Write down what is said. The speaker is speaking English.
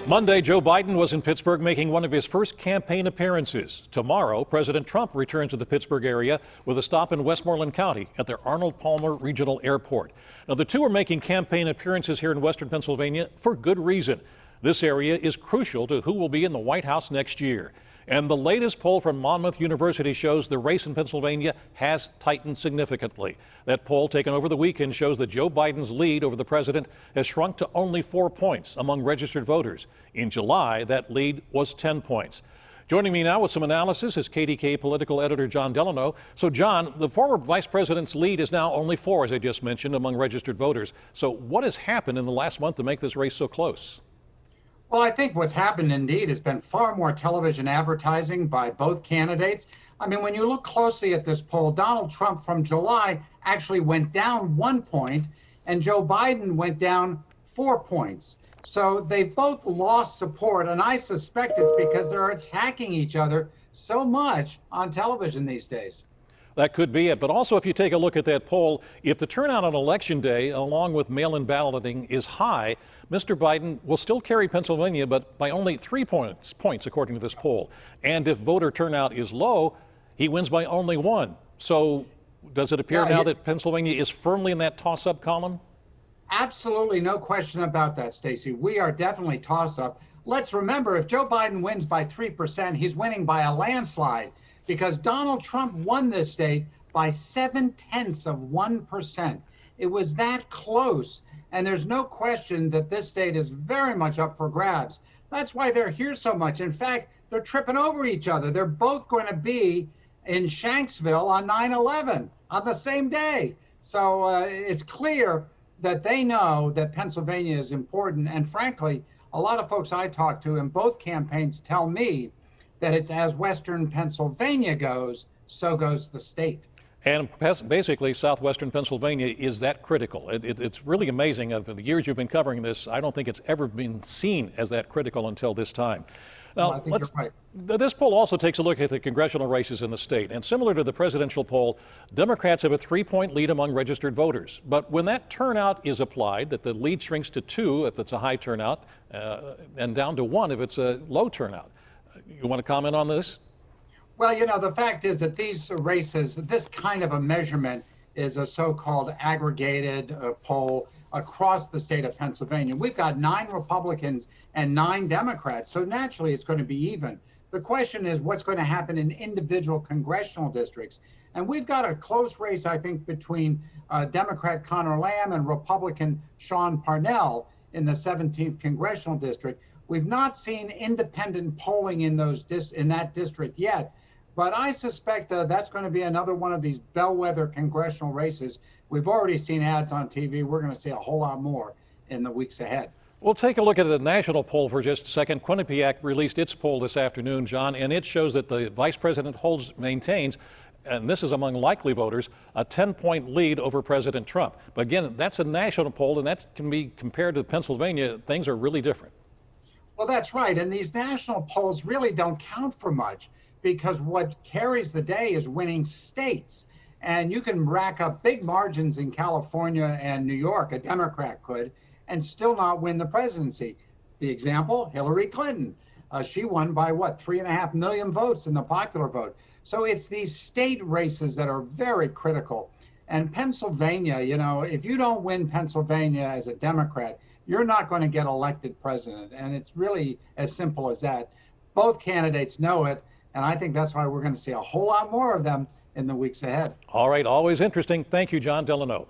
Monday, Joe Biden was in Pittsburgh making one of his first campaign appearances. Tomorrow, President Trump returns to the Pittsburgh area with a stop in Westmoreland County at their Arnold Palmer Regional Airport. Now, the two are making campaign appearances here in western Pennsylvania for good reason. This area is crucial to who will be in the White House next year. And the latest poll from Monmouth University shows the race in Pennsylvania has tightened significantly. That poll taken over the weekend shows that Joe Biden's lead over the president has shrunk to only 4 points among registered voters. In July, that lead was 10 points. Joining me now with some analysis is KDKA political editor John Delano. So, John, the former vice president's lead is now only 4, as I just mentioned, among registered voters. So what has happened in the last month to make this race so close? Well, I think what's happened indeed has been far more television advertising by both candidates. I mean, when you look closely at this poll, Donald Trump from July actually went down 1 point, and Joe Biden went down 4 points. So they both lost support, and I suspect it's because they're attacking each other so much on television these days. That could be it. But also, if you take a look at that poll, if the turnout on Election Day, along with mail-in balloting, is high, Mr. Biden will still carry Pennsylvania, but by only 3 points, according to this poll. And if voter turnout is low, he wins by only 1. So does it appear now that Pennsylvania is firmly in that toss-up column? Absolutely, no question about that, Stacey. We are definitely toss-up. Let's remember, if Joe Biden wins by 3%, he's winning by a landslide, because Donald Trump won this state by 0.7%. It was that close, and there's no question that this state is very much up for grabs. That's why they're here so much. In fact, they're tripping over each other. They're both going to be in Shanksville on 9/11 on the same day. So it's clear that they know that Pennsylvania is important. And frankly, a lot of folks I talk to in both campaigns tell me that it's as western Pennsylvania goes, so goes the state. And basically, southwestern Pennsylvania is that critical. It's really amazing. Of the years you've been covering this, I don't think it's ever been seen as that critical until this time. Now, I think you're right. This poll also takes a look at the congressional races in the state. And similar to the presidential poll, Democrats have a 3-point lead among registered voters. But when that turnout is applied, that the lead shrinks to 2 if it's a high turnout, and down to 1 if it's a low turnout. You want to comment on this? Well, you know, the fact is that these races, this kind of a measurement is a so-called aggregated poll across the state of Pennsylvania. We've got 9 Republicans and 9 Democrats, so naturally it's going to be even. The question is what's going to happen in individual congressional districts. And we've got a close race, I think, between Democrat Connor Lamb and Republican Sean Parnell in the 17th congressional district. We've not seen independent polling in that district yet, but I suspect that's going to be another one of these bellwether congressional races. We've already seen ads on TV. We're going to see a whole lot more in the weeks ahead. We'll take a look at the national poll for just a second. Quinnipiac released its poll this afternoon, John, and it shows that the vice president maintains, and this is among likely voters, a 10-point lead over President Trump. But again, that's a national poll, and that can be compared to Pennsylvania. Things are really different. Well, that's right. And these national polls really don't count for much, because what carries the day is winning states. And you can rack up big margins in California and New York, a Democrat could, and still not win the presidency. The example, Hillary Clinton. She won by, 3.5 million votes in the popular vote. So it's these state races that are very critical. And Pennsylvania, you know, if you don't win Pennsylvania as a Democrat, you're not going to get elected president. And it's really as simple as that. Both candidates know it. And I think that's why we're going to see a whole lot more of them in the weeks ahead. All right. Always interesting. Thank you, John Delano.